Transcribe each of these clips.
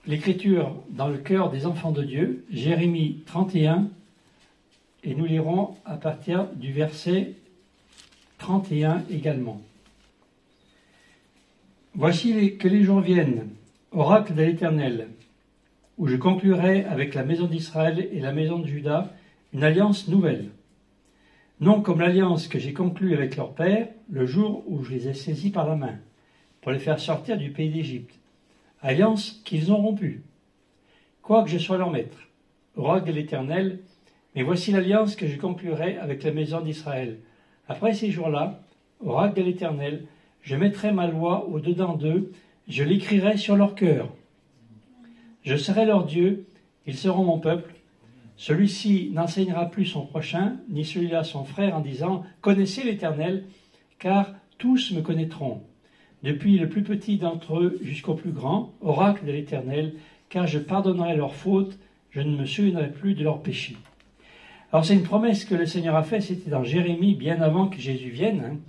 l'Écriture dans le cœur des enfants de Dieu, Jérémie 31, et nous lirons à partir du verset 31 également. Voici que les jours viennent, oracle de l'Éternel, où je conclurai avec la maison d'Israël et la maison de Juda une alliance nouvelle. Non comme l'alliance que j'ai conclue avec leur père le jour où je les ai saisis par la main, pour les faire sortir du pays d'Égypte. Alliance qu'ils ont rompue. Quoique je sois leur maître, oracle de l'Éternel, mais voici l'alliance que je conclurai avec la maison d'Israël. Après ces jours-là, oracle de l'Éternel, je mettrai ma loi au-dedans d'eux, je l'écrirai sur leur cœur. Je serai leur Dieu, ils seront mon peuple. Celui-ci n'enseignera plus son prochain, ni celui-là son frère, en disant « Connaissez l'Éternel, car tous me connaîtront. » Depuis le plus petit d'entre eux jusqu'au plus grand, oracle de l'Éternel, car je pardonnerai leurs fautes, je ne me souviendrai plus de leurs péchés. Alors c'est une promesse que le Seigneur a faite, c'était dans Jérémie, bien avant que Jésus vienne,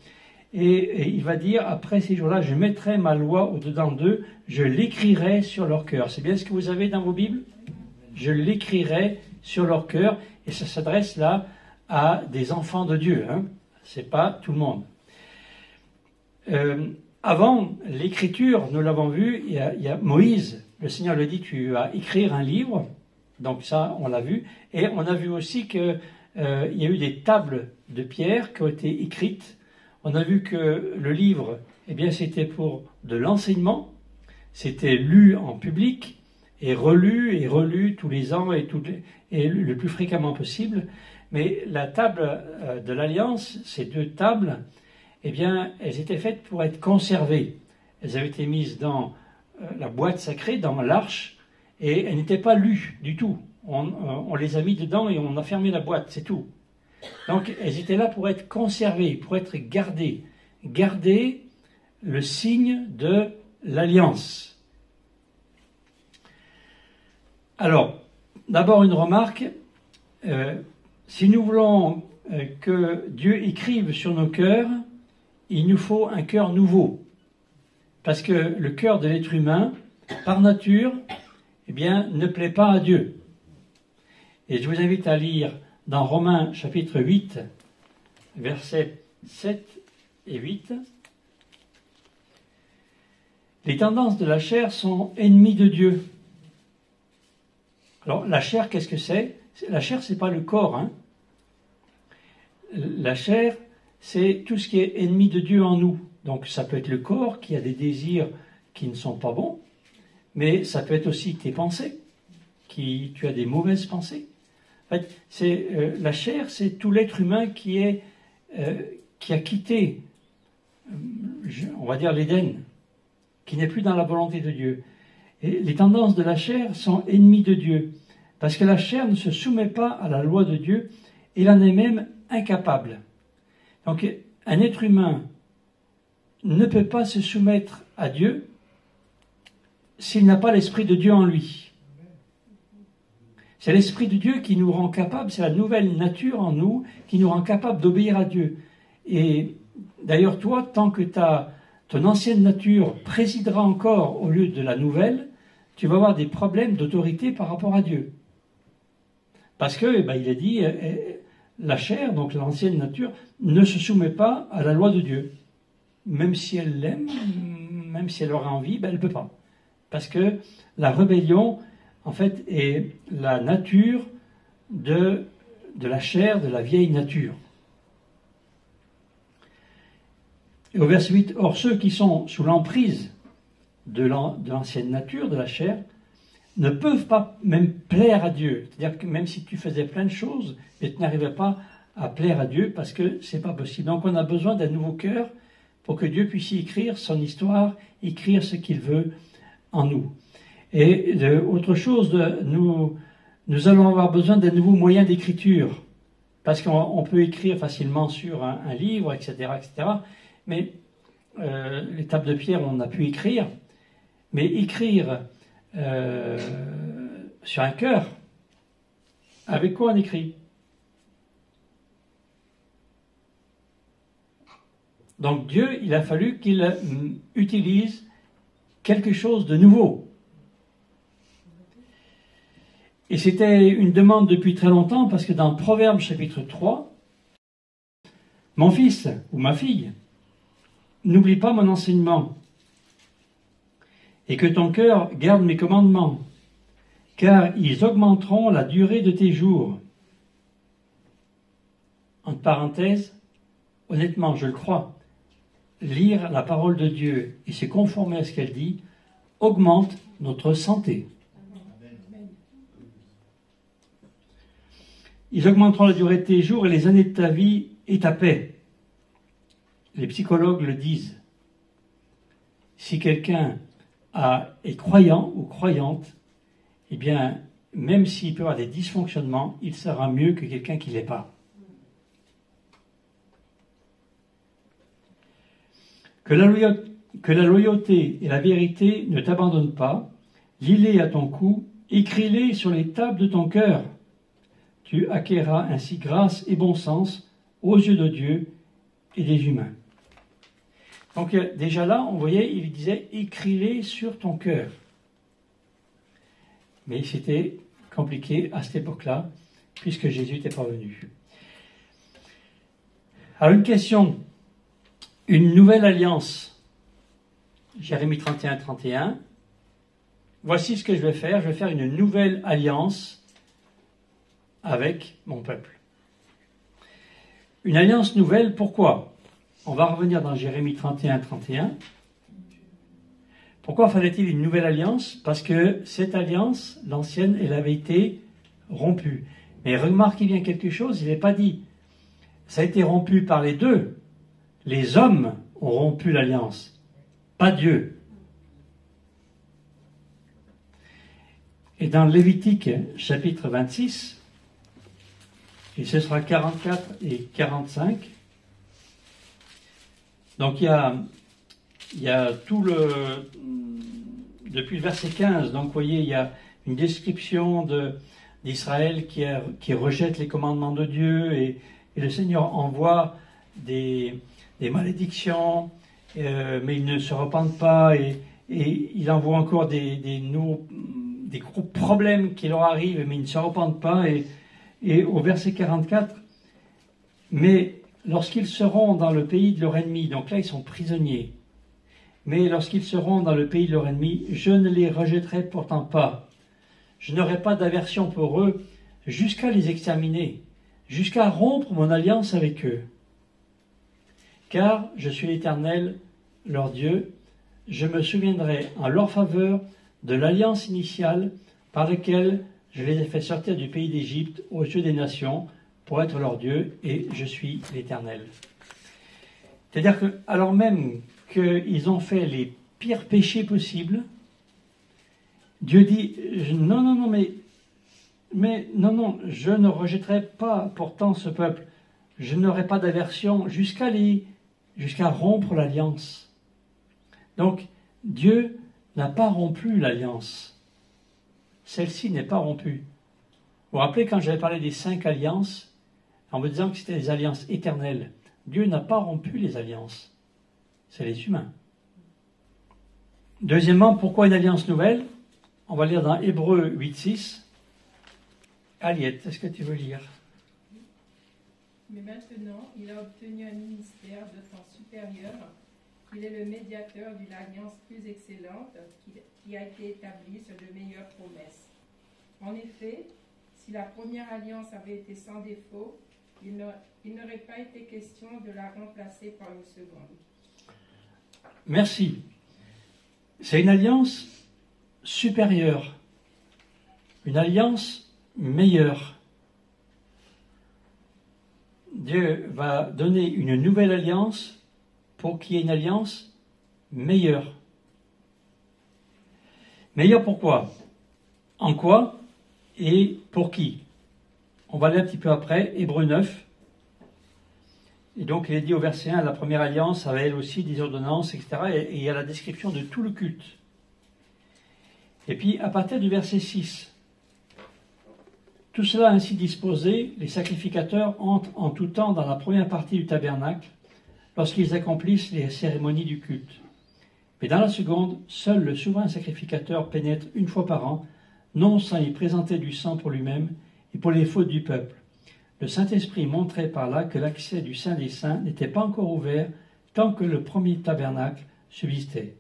et il va dire, après ces jours-là, je mettrai ma loi au-dedans d'eux, je l'écrirai sur leur cœur. C'est bien ce que vous avez dans vos Bibles? Je l'écrirai sur leur cœur, et ça s'adresse là à des enfants de Dieu, c'est pas tout le monde. Avant l'écriture, nous l'avons vu, il y a Moïse, le Seigneur lui dit, tu vas écrire un livre, donc ça on l'a vu, et on a vu aussi qu'il y a eu des tables de pierre qui ont été écrites. On a vu que le livre, eh bien, c'était pour de l'enseignement, c'était lu en public et relu tous les ans et le plus fréquemment possible. Mais la table de l'Alliance, ces deux tables, eh bien, elles étaient faites pour être conservées. Elles avaient été mises dans la boîte sacrée, dans l'arche, et elles n'étaient pas lues du tout. On les a mis dedans et on a fermé la boîte, c'est tout. Donc, elles étaient là pour être conservées, pour être gardées. Garder le signe de l'Alliance. Alors, d'abord une remarque. Si nous voulons que Dieu écrive sur nos cœurs, il nous faut un cœur nouveau. Parce que le cœur de l'être humain, par nature, eh bien, ne plaît pas à Dieu. Et je vous invite à lire dans Romains chapitre 8, versets 7 et 8. Les tendances de la chair sont ennemies de Dieu. Alors, la chair, qu'est-ce que c'est? La chair, c'est pas le corps. La chair, c'est tout ce qui est ennemi de Dieu en nous. Donc, ça peut être le corps qui a des désirs qui ne sont pas bons, mais ça peut être aussi tes pensées, tu as des mauvaises pensées. En fait, la chair, c'est tout l'être humain qui a quitté, on va dire, l'Éden, qui n'est plus dans la volonté de Dieu. Et les tendances de la chair sont ennemies de Dieu, parce que la chair ne se soumet pas à la loi de Dieu, et en est même incapable. Donc, un être humain ne peut pas se soumettre à Dieu s'il n'a pas l'Esprit de Dieu en lui. C'est l'Esprit de Dieu qui nous rend capables, c'est la nouvelle nature en nous qui nous rend capables d'obéir à Dieu. Et d'ailleurs, toi, tant que ton ancienne nature présidera encore au lieu de la nouvelle, tu vas avoir des problèmes d'autorité par rapport à Dieu. Parce que, il a dit, la chair, donc l'ancienne nature, ne se soumet pas à la loi de Dieu. Même si elle l'aime, même si elle aura envie, elle ne peut pas. Parce que la rébellion, en fait, est la nature de la chair, de la vieille nature. Et au verset 8, « Or ceux qui sont sous l'emprise de l'ancienne nature, de la chair, ne peuvent pas même plaire à Dieu. » C'est-à-dire que même si tu faisais plein de choses, mais tu n'arrivais pas à plaire à Dieu parce que c'est pas possible. Donc on a besoin d'un nouveau cœur pour que Dieu puisse y écrire son histoire, écrire ce qu'il veut en nous. Et autre chose, nous allons avoir besoin d'un nouveau moyen d'écriture, parce qu'on peut écrire facilement sur un livre, etc., etc. Mais les tables de pierre, on a pu écrire, mais écrire sur un cœur, avec quoi on écrit? Donc Dieu, il a fallu qu'il utilise quelque chose de nouveau. Et c'était une demande depuis très longtemps, parce que dans Proverbes chapitre 3, mon fils ou ma fille, n'oublie pas mon enseignement, et que ton cœur garde mes commandements, car ils augmenteront la durée de tes jours. Entre parenthèses, honnêtement, je le crois, lire la parole de Dieu et se conformer à ce qu'elle dit augmente notre santé. Ils augmenteront la durée de tes jours et les années de ta vie et ta paix. Les psychologues le disent. Si quelqu'un est croyant ou croyante, eh bien, même s'il peut avoir des dysfonctionnements, il sera mieux que quelqu'un qui ne l'est pas. Que la loyauté et la vérité ne t'abandonnent pas, lis-les à ton cou, écris-les sur les tables de ton cœur. Tu acquerras ainsi grâce et bon sens aux yeux de Dieu et des humains. Donc déjà là, on voyait, il disait « écris-les sur ton cœur ». Mais c'était compliqué à cette époque-là, puisque Jésus n'était pas venu. Alors une question, une nouvelle alliance. Jérémie 31, 31. Voici ce que je vais faire une nouvelle alliance avec mon peuple. Une alliance nouvelle, pourquoi ? On va revenir dans Jérémie 31, 31. Pourquoi fallait-il une nouvelle alliance ? Parce que cette alliance, l'ancienne, elle avait été rompue. Mais remarquez bien quelque chose, il n'est pas dit. Ça a été rompu par les deux. Les hommes ont rompu l'alliance, pas Dieu. Et dans Lévitique, chapitre 26, et ce sera 44 et 45, donc il y a tout depuis le verset 15, donc vous voyez, il y a une description d'Israël qui rejette les commandements de Dieu, et le Seigneur envoie des malédictions, mais ils ne se repentent pas, et il envoie encore des gros problèmes qui leur arrivent, mais ils ne se repentent pas, et au verset 44, mais lorsqu'ils seront dans le pays de leur ennemi, donc là ils sont prisonniers, mais lorsqu'ils seront dans le pays de leur ennemi, je ne les rejetterai pourtant pas. Je n'aurai pas d'aversion pour eux jusqu'à les exterminer, jusqu'à rompre mon alliance avec eux. Car je suis l'Éternel, leur Dieu, je me souviendrai en leur faveur de l'alliance initiale par laquelle je les ai fait sortir du pays d'Égypte aux yeux des nations pour être leur Dieu, et je suis l'Éternel. C'est-à-dire que, alors même qu'ils ont fait les pires péchés possibles, Dieu dit non, mais non, je ne rejetterai pas pourtant ce peuple, je n'aurai pas d'aversion jusqu'à rompre l'alliance. Donc, Dieu n'a pas rompu l'alliance. Celle-ci n'est pas rompue. Vous vous rappelez quand j'avais parlé des 5 alliances, en me disant que c'était des alliances éternelles. Dieu n'a pas rompu les alliances. C'est les humains. Deuxièmement, pourquoi une alliance nouvelle ? On va lire dans Hébreux 8.6. Aliette, est-ce que tu veux lire ? Mais maintenant, il a obtenu un ministère de temps supérieur. Il est le médiateur d'une alliance plus excellente qui a été établie sur de meilleures promesses. En effet, si la première alliance avait été sans défaut, il n'aurait pas été question de la remplacer par une seconde. Merci. C'est une alliance supérieure, une alliance meilleure. Dieu va donner une nouvelle alliance pour qu'il y ait une alliance meilleure. Meilleure pourquoi ? En quoi et pour qui ? On va aller un petit peu après, Hébreux 9. Et donc il est dit au verset 1, la première alliance avait elle aussi des ordonnances, etc. Et il y a la description de tout le culte. Et puis à partir du verset 6, tout cela ainsi disposé, les sacrificateurs entrent en tout temps dans la première partie du tabernacle, lorsqu'ils accomplissent les cérémonies du culte. Mais dans la seconde, seul le souverain sacrificateur pénètre une fois par an non sans y présenter du sang pour lui-même et pour les fautes du peuple. Le Saint-Esprit montrait par là que l'accès du Saint des Saints n'était pas encore ouvert tant que le premier tabernacle subsistait.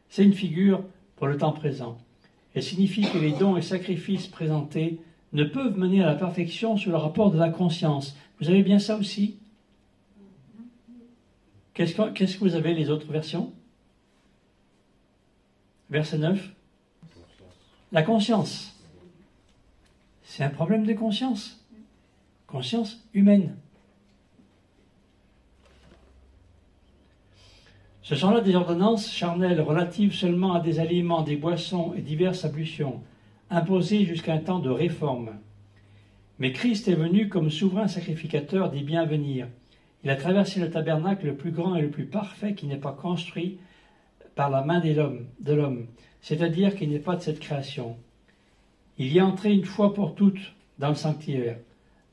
C'est une figure pour le temps présent. Elle signifie que les dons et sacrifices présentés ne peuvent mener à la perfection sur le rapport de la conscience. Vous avez bien ça aussi? Qu'est-ce que vous avez les autres versions? Verset 9. La conscience. C'est un problème de conscience. Conscience humaine. Ce sont là des ordonnances charnelles relatives seulement à des aliments, des boissons et diverses ablutions, imposées jusqu'à un temps de réforme. Mais Christ est venu comme souverain sacrificateur des biens à venir. Il a traversé le tabernacle le plus grand et le plus parfait qui n'est pas construit par la main de l'homme, c'est-à-dire qui n'est pas de cette création. Il y est entré une fois pour toutes dans le sanctuaire,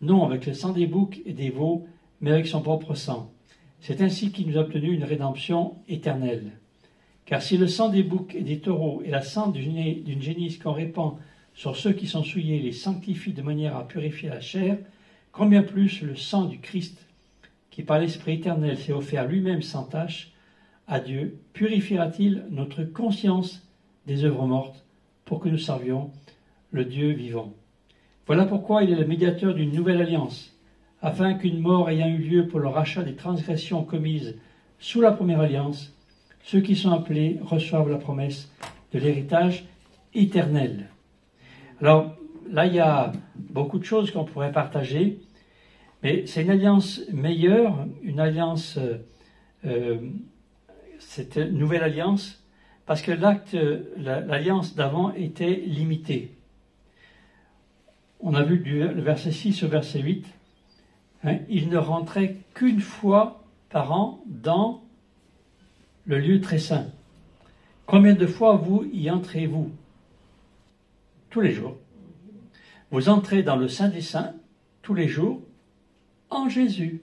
non avec le sang des boucs et des veaux, mais avec son propre sang. C'est ainsi qu'il nous a obtenu une rédemption éternelle. Car si le sang des boucs et des taureaux et la sang d'une génisse qu'on répand sur ceux qui sont souillés les sanctifient de manière à purifier la chair, combien plus le sang du Christ, qui par l'Esprit éternel s'est offert lui-même sans tache à Dieu, purifiera-t-il notre conscience des œuvres mortes pour que nous servions le Dieu vivant. Voilà pourquoi il est le médiateur d'une nouvelle alliance, afin qu'une mort ayant eu lieu pour le rachat des transgressions commises sous la première alliance, ceux qui sont appelés reçoivent la promesse de l'héritage éternel. Alors là, il y a beaucoup de choses qu'on pourrait partager, mais c'est une alliance meilleure, une alliance, cette nouvelle alliance, parce que l'alliance d'avant était limitée. On a vu le verset 6 au verset 8, il ne rentrait qu'une fois par an dans le lieu très saint. Combien de fois vous y entrez-vous? Tous les jours. Vous entrez dans le Saint des Saints tous les jours en Jésus.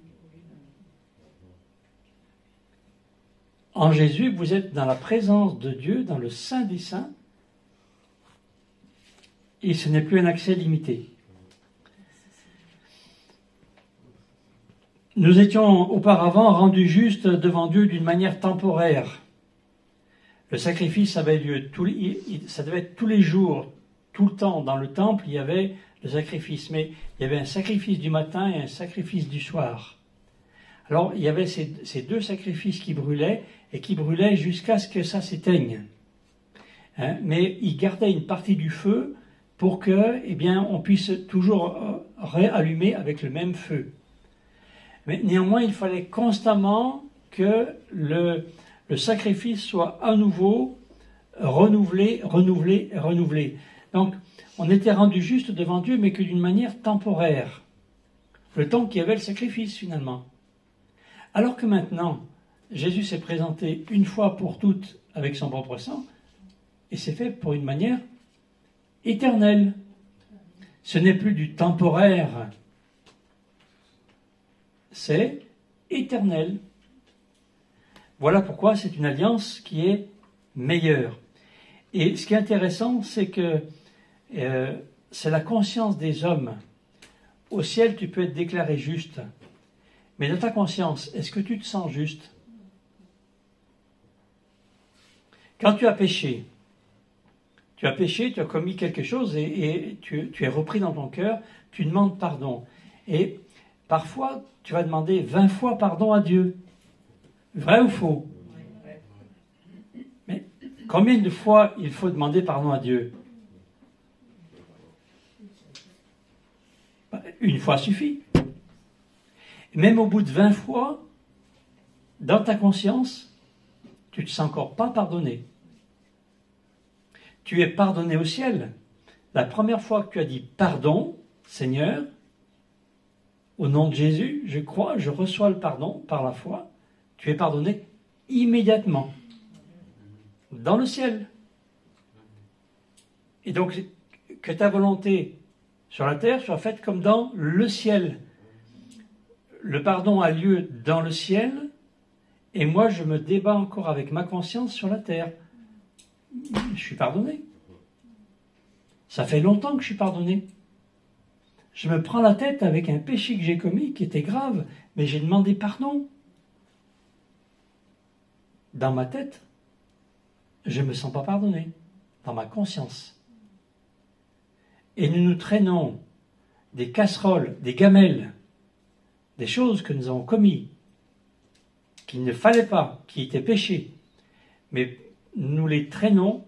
En Jésus, vous êtes dans la présence de Dieu, dans le Saint des Saints, et ce n'est plus un accès limité. Nous étions auparavant rendus justes devant Dieu d'une manière temporaire. Le sacrifice avait lieu, ça devait être tous les jours, tout le temps. Dans le temple, il y avait le sacrifice, mais il y avait un sacrifice du matin et un sacrifice du soir. Alors, il y avait ces deux sacrifices qui brûlaient, et qui brûlaient jusqu'à ce que ça s'éteigne. Mais ils gardaient une partie du feu pour que, on puisse toujours réallumer avec le même feu. Mais néanmoins, il fallait constamment que le sacrifice soit à nouveau renouvelé. Donc, on était rendu juste devant Dieu, mais que d'une manière temporaire. Le temps qu'il y avait le sacrifice, finalement. Alors que maintenant, Jésus s'est présenté une fois pour toutes avec son propre sang, et c'est fait pour une manière éternelle. Ce n'est plus du temporaire, c'est éternel. Voilà pourquoi c'est une alliance qui est meilleure. Et ce qui est intéressant, c'est que c'est la conscience des hommes. Au ciel, tu peux être déclaré juste. Mais dans ta conscience, est-ce que tu te sens juste? Quand tu as péché, tu as commis quelque chose et tu es repris dans ton cœur, tu demandes pardon. Et parfois, tu vas demander 20 fois pardon à Dieu. Vrai ou faux? Mais combien de fois il faut demander pardon à Dieu? Une fois suffit. Même au bout de 20 fois, dans ta conscience, tu ne te sens encore pas pardonné. Tu es pardonné au ciel. La première fois que tu as dit pardon, Seigneur, au nom de Jésus, je crois, je reçois le pardon par la foi, tu es pardonné immédiatement. Dans le ciel. Et donc, que ta volonté sur la terre soit faite comme dans le ciel. Le pardon a lieu dans le ciel, et moi je me débat encore avec ma conscience sur la terre. Je suis pardonné. Ça fait longtemps que je suis pardonné. Je me prends la tête avec un péché que j'ai commis qui était grave, mais j'ai demandé pardon. Dans ma tête, je ne me sens pas pardonné, dans ma conscience. Et nous nous traînons des casseroles, des gamelles, des choses que nous avons commises, qu'il ne fallait pas, qui étaient péchés, mais nous les traînons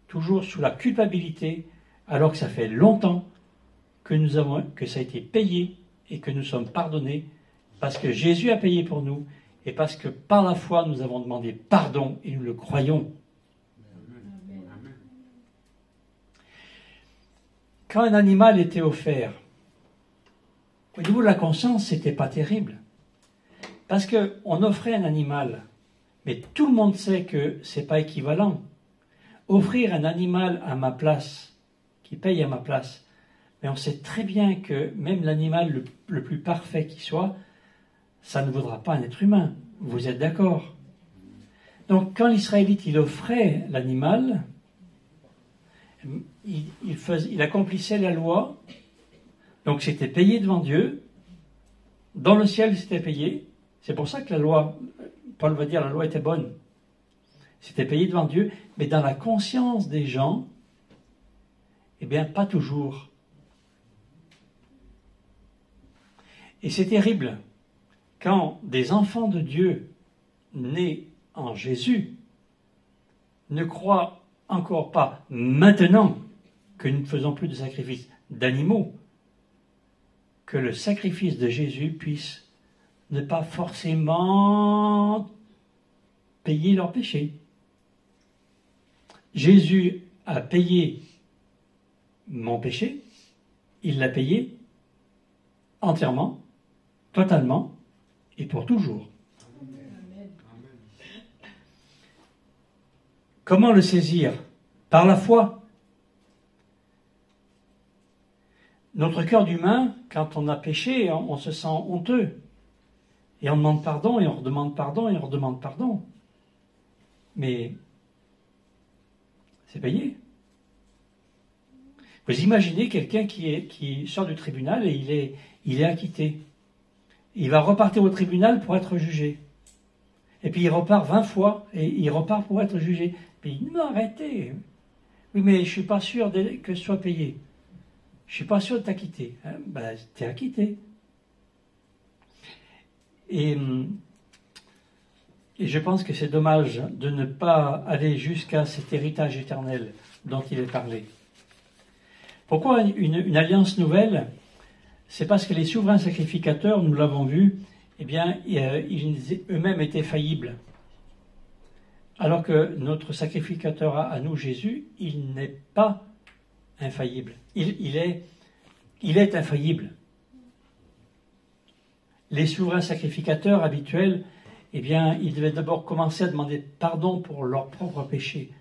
toujours sous la culpabilité, alors que ça fait longtemps que ça a été payé et que nous sommes pardonnés, parce que Jésus a payé pour nous, et parce que par la foi, nous avons demandé pardon et nous le croyons. Amen. Quand un animal était offert, au niveau de la conscience, c'était pas terrible. Parce qu'on offrait un animal, mais tout le monde sait que c'est pas équivalent. Offrir un animal à ma place, qui paye à ma place, mais on sait très bien que même l'animal le plus parfait qui soit, ça ne vaudra pas un être humain. Vous êtes d'accord? Donc quand l'Israélite il offrait l'animal, il accomplissait la loi, donc c'était payé devant Dieu, dans le ciel c'était payé, c'est pour ça que la loi, Paul va dire la loi était bonne, c'était payé devant Dieu, mais dans la conscience des gens, eh bien pas toujours. Et c'est terrible quand des enfants de Dieu nés en Jésus ne croient encore pas maintenant que nous ne faisons plus de sacrifice d'animaux, que le sacrifice de Jésus puisse ne pas forcément payer leurs péchés. Jésus a payé mon péché, il l'a payé entièrement, totalement et pour toujours. Amen. Comment le saisir? Par la foi. Notre cœur d'humain, quand on a péché, on se sent honteux. Et on demande pardon, et on redemande pardon, et on redemande pardon. Mais c'est payé. Vous imaginez quelqu'un qui sort du tribunal et il est acquitté. Il va repartir au tribunal pour être jugé. Et puis il repart 20 fois et il repart pour être jugé. Puis il dit, non, arrêtez. Oui, mais je ne suis pas sûr que ce soit payé. Je ne suis pas sûr de t'acquitter. Hein? Ben, t'es acquitté. Et je pense que c'est dommage de ne pas aller jusqu'à cet héritage éternel dont il est parlé. Pourquoi une alliance nouvelle? C'est parce que les souverains sacrificateurs, nous l'avons vu, eh bien, ils eux-mêmes étaient faillibles. Alors que notre sacrificateur à nous, Jésus, il n'est pas infaillible. Il est infaillible. Les souverains sacrificateurs habituels, eh bien, ils devaient d'abord commencer à demander pardon pour leurs propres péchés.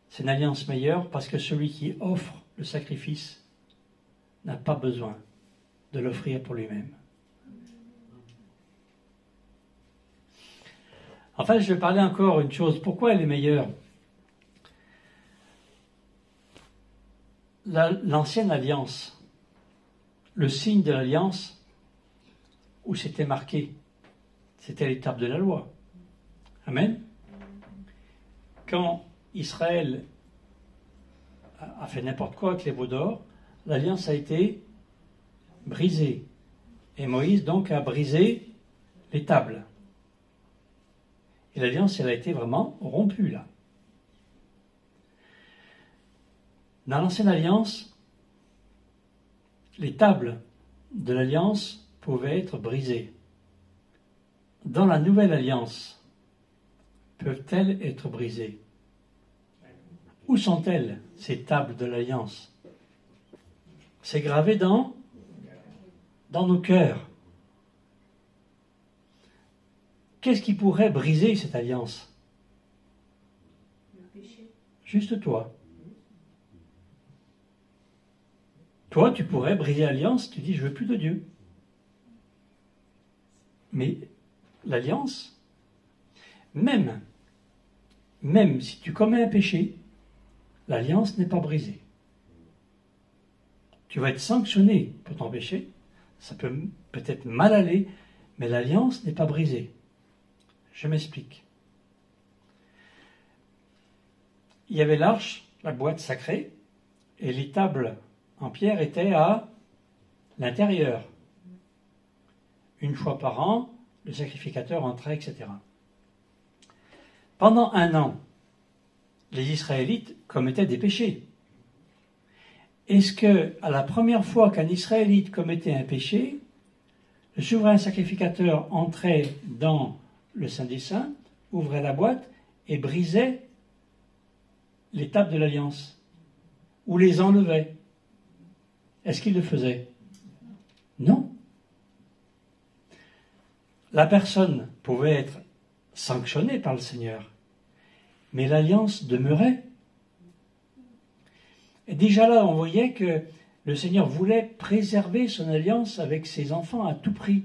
C'est une alliance meilleure parce que celui qui offre le sacrifice n'a pas besoin de l'offrir pour lui-même. Enfin, je vais parler encore une chose. Pourquoi elle est meilleure? L'ancienne alliance, le signe de l'alliance, où c'était marqué, c'était l'étape de la loi. Amen. Quand Israël a fait n'importe quoi avec les veaux d'or, l'alliance a été brisée. Et Moïse donc a brisé les tables. Et l'alliance, elle a été vraiment rompue là. Dans l'ancienne alliance, les tables de l'alliance pouvaient être brisées. Dans la nouvelle alliance, peuvent-elles être brisées? Où sont-elles, ces tables de l'alliance? C'est gravé dans nos cœurs. Qu'est-ce qui pourrait briser cette alliance? Le péché. Juste toi. Toi, tu pourrais briser l'alliance, tu dis, je veux plus de Dieu. Mais l'alliance, même si tu commets un péché, l'alliance n'est pas brisée. tu vas être sanctionné pour ton péché, ça peut peut-être mal aller, mais l'alliance n'est pas brisée. Je m'explique. Il y avait l'arche, la boîte sacrée, et les tables en pierre étaient à l'intérieur. Une fois par an, le sacrificateur entrait, etc. Pendant 1 an, les Israélites commettaient des péchés. Est-ce que, à la première fois qu'un Israélite commettait un péché, le souverain sacrificateur entrait dans le Saint des Saints, ouvrait la boîte et brisait les tables de l'Alliance, ou les enlevait? Est-ce qu'il le faisait? Non. La personne pouvait être sanctionnée par le Seigneur, mais l'Alliance demeurait. Et déjà là, on voyait que le Seigneur voulait préserver son alliance avec ses enfants à tout prix.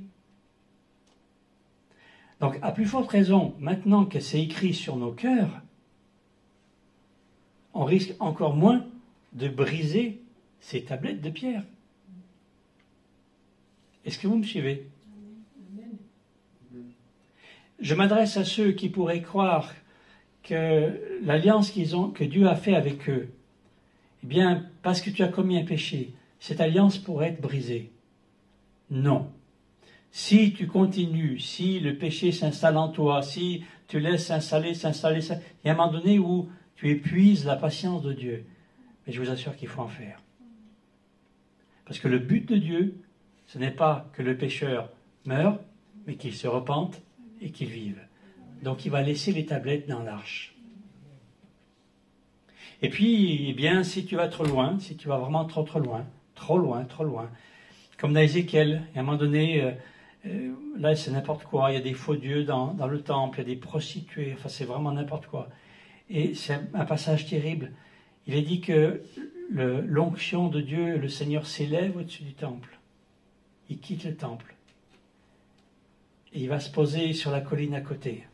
Donc, à plus forte raison, maintenant que c'est écrit sur nos cœurs, on risque encore moins de briser ces tablettes de pierre. Est-ce que vous me suivez? Je m'adresse à ceux qui pourraient croire que l'alliance que Dieu a fait avec eux, eh bien, parce que tu as commis un péché, cette alliance pourrait être brisée. Non. Si tu continues, si le péché s'installe en toi, si tu laisses s'installer, il y a un moment donné où tu épuises la patience de Dieu. Mais je vous assure qu'il faut en faire. Parce que le but de Dieu, ce n'est pas que le pécheur meure, mais qu'il se repente et qu'il vive. Donc il va laisser les tablettes dans l'arche. Et puis, eh bien, si tu vas trop loin, si tu vas vraiment trop loin, comme dans Ézéchiel, à un moment donné, là c'est n'importe quoi, il y a des faux dieux dans le temple, il y a des prostituées, enfin c'est vraiment n'importe quoi. Et c'est un passage terrible. Il est dit que l'onction de Dieu, le Seigneur s'élève au-dessus du temple. Il quitte le temple. Et il va se poser sur la colline à côté.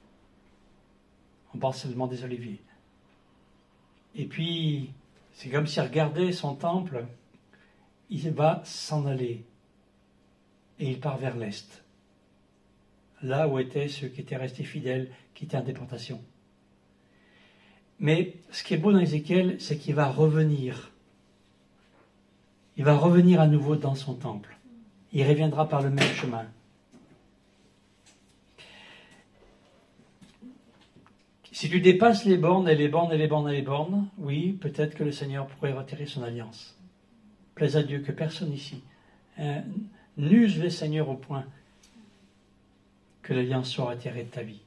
On pense seulement des Oliviers. Et puis, c'est comme s'il regardait son temple, il va s'en aller. Et il part vers l'est. Là où étaient ceux qui étaient restés fidèles, qui étaient en déportation. Mais ce qui est beau dans Ézéchiel, c'est qu'il va revenir. Il va revenir à nouveau dans son temple. Il reviendra par le même chemin. Si tu dépasses les bornes et les bornes et les bornes et les bornes, oui, peut-être que le Seigneur pourrait retirer son alliance. Plaise à Dieu que personne ici n'use le Seigneur au point que l'alliance soit retirée de ta vie.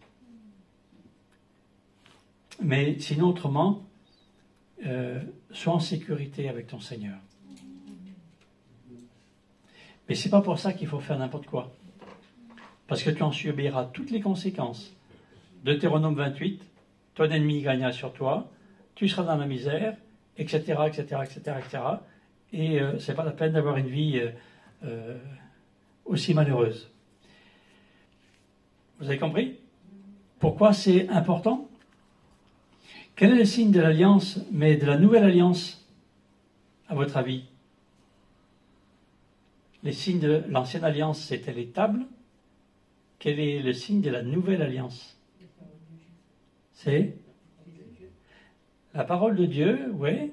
Mais sinon, autrement, sois en sécurité avec ton Seigneur. Mais c'est pas pour ça qu'il faut faire n'importe quoi. Parce que tu en subiras toutes les conséquences. Deutéronome 28, ton ennemi gagnera sur toi, tu seras dans la misère, etc., etc., etc., etc. Et c'est pas la peine d'avoir une vie aussi malheureuse. Vous avez compris? Pourquoi c'est important? Quel est le signe de l'alliance, mais de la nouvelle alliance, à votre avis? Les signes de l'ancienne alliance, c'était les tables. Quel est le signe de la nouvelle alliance? C'est la parole de Dieu, oui.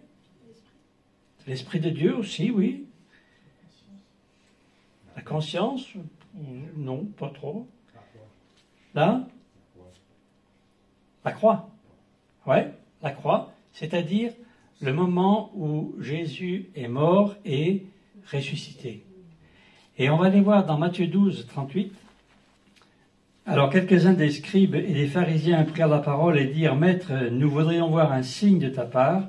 L'Esprit de Dieu aussi, oui. La conscience, non, pas trop. Là, la croix. Ouais, la croix, c'est-à-dire le moment où Jésus est mort et ressuscité. Et on va aller voir dans Matthieu 12, 38. Alors quelques-uns des scribes et des pharisiens prirent la parole et dirent « Maître, nous voudrions voir un signe de ta part. »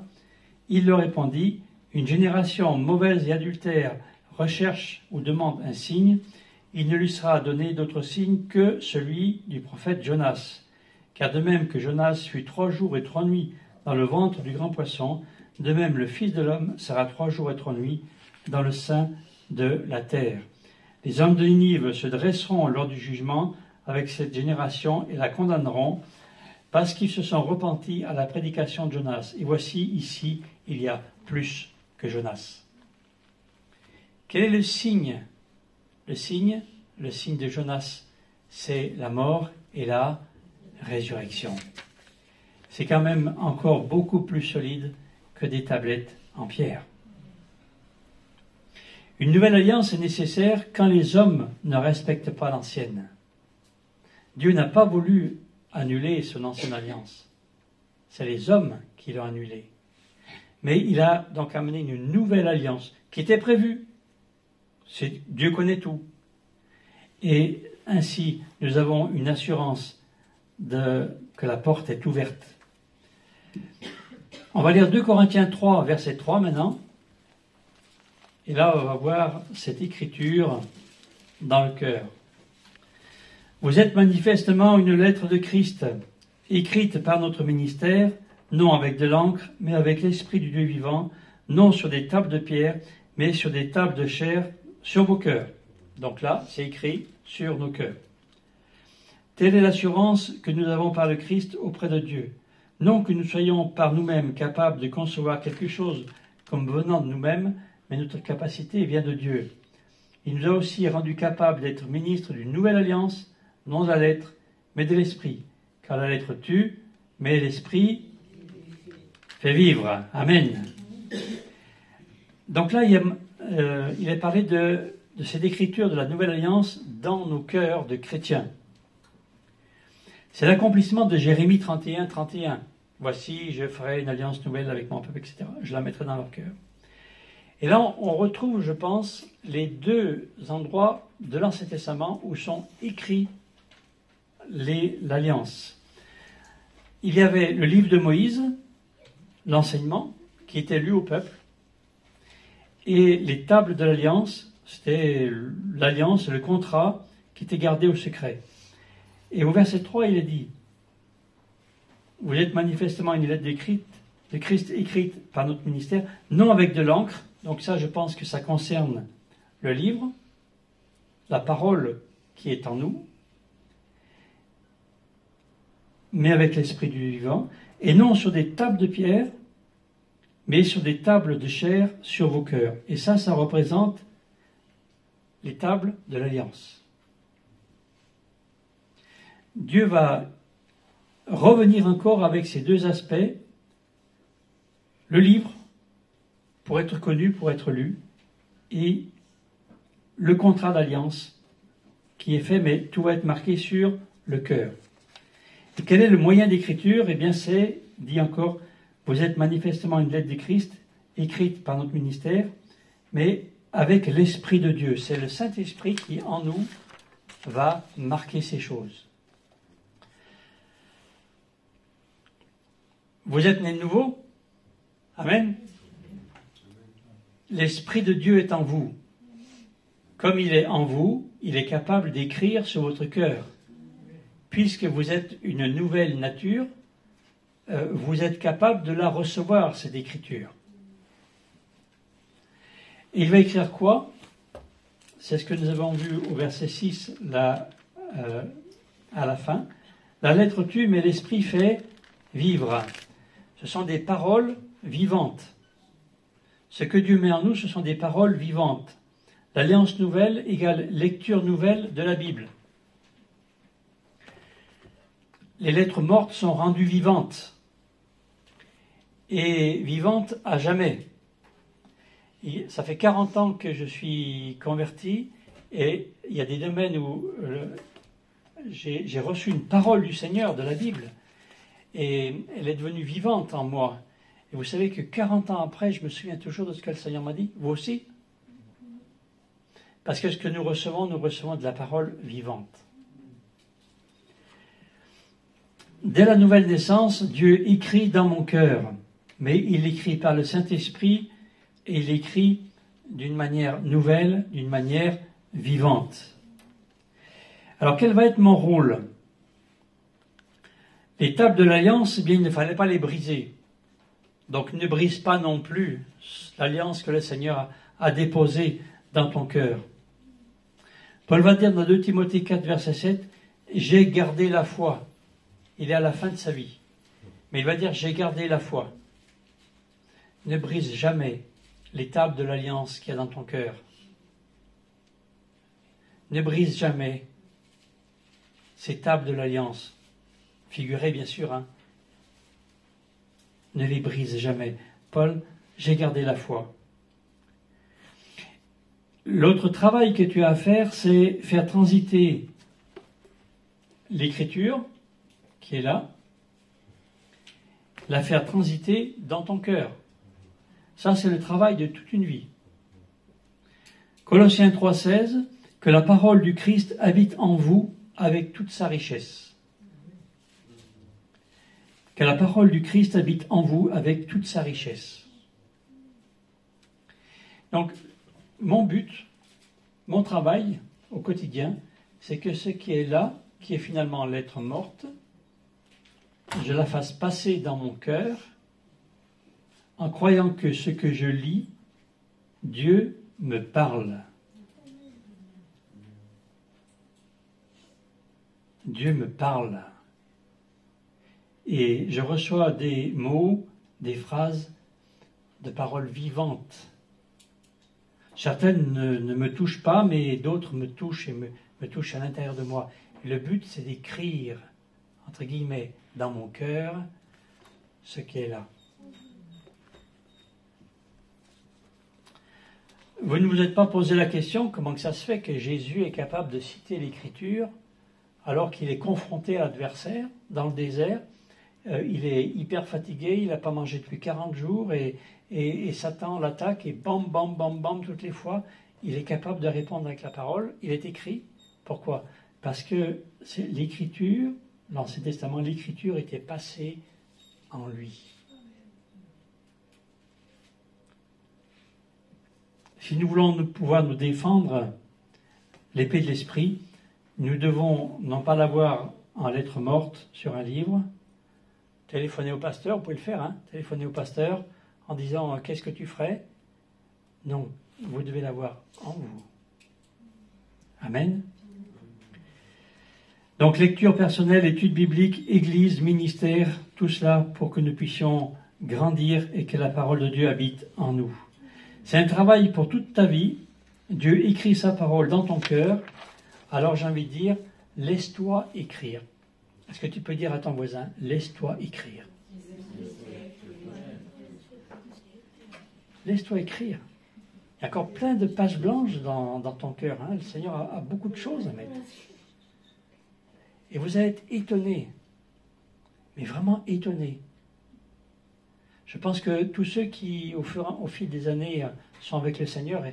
Il leur répondit « Une génération mauvaise et adultère recherche ou demande un signe. Il ne lui sera donné d'autre signe que celui du prophète Jonas. Car de même que Jonas fut 3 jours et 3 nuits dans le ventre du grand poisson, de même le Fils de l'homme sera 3 jours et 3 nuits dans le sein de la terre. Les hommes de Ninive se dresseront lors du jugement avec cette génération et la condamneront parce qu'ils se sont repentis à la prédication de Jonas. Et voici ici, il y a plus que Jonas. » Quel est le signe? Le signe de Jonas, c'est la mort et la résurrection. C'est quand même encore beaucoup plus solide que des tablettes en pierre. Une nouvelle alliance est nécessaire quand les hommes ne respectent pas l'ancienne. Dieu n'a pas voulu annuler son ancienne alliance. C'est les hommes qui l'ont annulée. Mais il a donc amené une nouvelle alliance qui était prévue. Dieu connaît tout. Et ainsi, nous avons une assurance que la porte est ouverte. On va lire 2 Corinthiens 3, verset 3 maintenant. Et là, on va voir cette écriture dans le cœur. Vous êtes manifestement une lettre de Christ, écrite par notre ministère, non avec de l'encre, mais avec l'Esprit du Dieu vivant, non sur des tables de pierre, mais sur des tables de chair, sur vos cœurs. Donc là, c'est écrit sur nos cœurs. Telle est l'assurance que nous avons par le Christ auprès de Dieu. Non que nous soyons par nous-mêmes capables de concevoir quelque chose comme venant de nous-mêmes, mais notre capacité vient de Dieu. Il nous a aussi rendus capables d'être ministres d'une nouvelle alliance, non de la lettre, mais de l'esprit. Car la lettre tue, mais l'esprit fait vivre. Amen. Donc là, il est parlé de cette écriture de la nouvelle alliance dans nos cœurs de chrétiens. C'est l'accomplissement de Jérémie 31, 31. Voici, je ferai une alliance nouvelle avec mon peuple, etc. Je la mettrai dans leur cœur. Et là, on retrouve, je pense, les 2 endroits de l'Ancien Testament où sont écrits l'alliance. Il y avait le livre de Moïse, l'enseignement, qui était lu au peuple, et les tables de l'alliance, c'était l'alliance, le contrat, qui était gardé au secret. Et au verset 3, il est dit, vous êtes manifestement une lettre de Christ écrite par notre ministère, non avec de l'encre. Donc ça, je pense que ça concerne le livre, la parole qui est en nous, mais avec l'Esprit du vivant, et non sur des tables de pierre, mais sur des tables de chair sur vos cœurs. Et ça représente les tables de l'Alliance. Dieu va revenir encore avec ces 2 aspects, le livre, pour être connu, pour être lu, et le contrat d'alliance qui est fait, mais tout va être marqué sur le cœur. Et quel est le moyen d'écriture? Eh bien, c'est, dit encore, vous êtes manifestement une lettre de Christ, écrite par notre ministère, mais avec l'Esprit de Dieu. C'est le Saint-Esprit qui, en nous, va marquer ces choses. Vous êtes né de nouveau? Amen. L'Esprit de Dieu est en vous. Comme il est en vous, il est capable d'écrire sur votre cœur. Puisque vous êtes une nouvelle nature, vous êtes capable de la recevoir, cette écriture. Et il va écrire quoi? C'est ce que nous avons vu au verset 6, là, à la fin. La lettre tue, mais l'Esprit fait vivre. Ce sont des paroles vivantes. Ce que Dieu met en nous, ce sont des paroles vivantes. L'alliance nouvelle égale lecture nouvelle de la Bible. Les lettres mortes sont rendues vivantes. Et vivantes à jamais. Ça fait 40 ans que je suis converti et il y a des domaines où j'ai reçu une parole du Seigneur de la Bible et elle est devenue vivante en moi. Et vous savez que 40 ans après, je me souviens toujours de ce que le Seigneur m'a dit. Vous aussi? Parce que ce que nous recevons de la parole vivante. Dès la nouvelle naissance, Dieu écrit dans mon cœur, mais il écrit par le Saint-Esprit et il écrit d'une manière nouvelle, d'une manière vivante. Alors quel va être mon rôle? Les tables de l'alliance, eh bien, il ne fallait pas les briser. Donc ne brise pas non plus l'alliance que le Seigneur a déposée dans ton cœur. Paul va dire dans 2 Timothée 4, verset 7, « J'ai gardé la foi ». Il est à la fin de sa vie. Mais il va dire « J'ai gardé la foi ». Ne brise jamais les tables de l'alliance qu'il y a dans ton cœur. ne brise jamais ces tables de l'alliance. Figurez bien sûr, hein. Ne les brise jamais. Paul, j'ai gardé la foi. L'autre travail que tu as à faire, c'est faire transiter l'écriture, qui est là, la faire transiter dans ton cœur. Ça, c'est le travail de toute une vie. Colossiens 3,16, que la parole du Christ habite en vous avec toute sa richesse. Que la parole du Christ habite en vous avec toute sa richesse. Donc, mon but, mon travail au quotidien, c'est que ce qui est là, qui est finalement lettre morte, je la fasse passer dans mon cœur en croyant que ce que je lis, Dieu me parle. Dieu me parle. Et je reçois des mots, des phrases, de paroles vivantes. Certaines ne me touchent pas, mais d'autres me touchent et me touchent à l'intérieur de moi. Et le but, c'est d'écrire, entre guillemets, dans mon cœur, ce qui est là. Vous ne vous êtes pas posé la question comment que ça se fait que Jésus est capable de citer l'Écriture alors qu'il est confronté à l'adversaire dans le désert. Il est hyper fatigué, il n'a pas mangé depuis 40 jours et Satan l'attaque et bam, bam, bam, bam, toutes les fois, il est capable de répondre avec la parole. Il est écrit. Pourquoi? Parce que l'Écriture, l'Ancien Testament, l'Écriture était passée en lui. Si nous voulons pouvoir nous défendre l'épée de l'esprit, nous devons non pas l'avoir en lettres mortes sur un livre, téléphoner au pasteur, vous pouvez le faire, hein, téléphoner au pasteur en disant « qu'est-ce que tu ferais ?» Non, vous devez l'avoir en vous. Amen. Donc lecture personnelle, étude biblique, église, ministère, tout cela pour que nous puissions grandir et que la parole de Dieu habite en nous. C'est un travail pour toute ta vie. Dieu écrit sa parole dans ton cœur. Alors j'ai envie de dire, laisse-toi écrire. Est-ce que tu peux dire à ton voisin, laisse-toi écrire. Laisse-toi écrire. Il y a encore plein de pages blanches dans ton cœur. Hein. Le Seigneur a beaucoup de choses à mettre. Et vous allez être étonnés. Mais vraiment étonnés. Je pense que tous ceux qui, au fil des années, sont avec le Seigneur,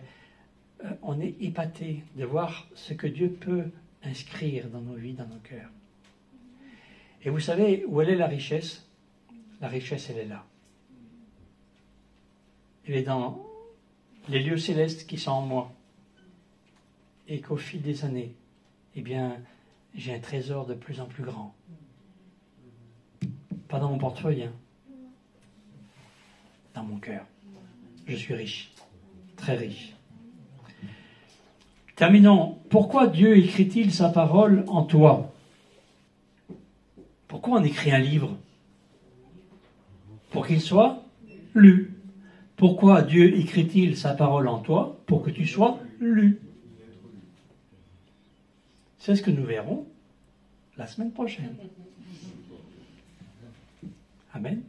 on est épatés de voir ce que Dieu peut inscrire dans nos vies, dans nos cœurs. Et vous savez où elle est la richesse? La richesse, elle est là. Elle est dans les lieux célestes qui sont en moi. Et qu'au fil des années, eh bien, j'ai un trésor de plus en plus grand. Pas dans mon portefeuille, hein. Dans mon cœur. Je suis riche. Très riche. Terminons. Pourquoi Dieu écrit-il sa parole en toi? Pourquoi on écrit un livre? Pour qu'il soit lu. Pourquoi Dieu écrit-il sa parole en toi? Pour que tu sois lu. C'est ce que nous verrons la semaine prochaine. Amen.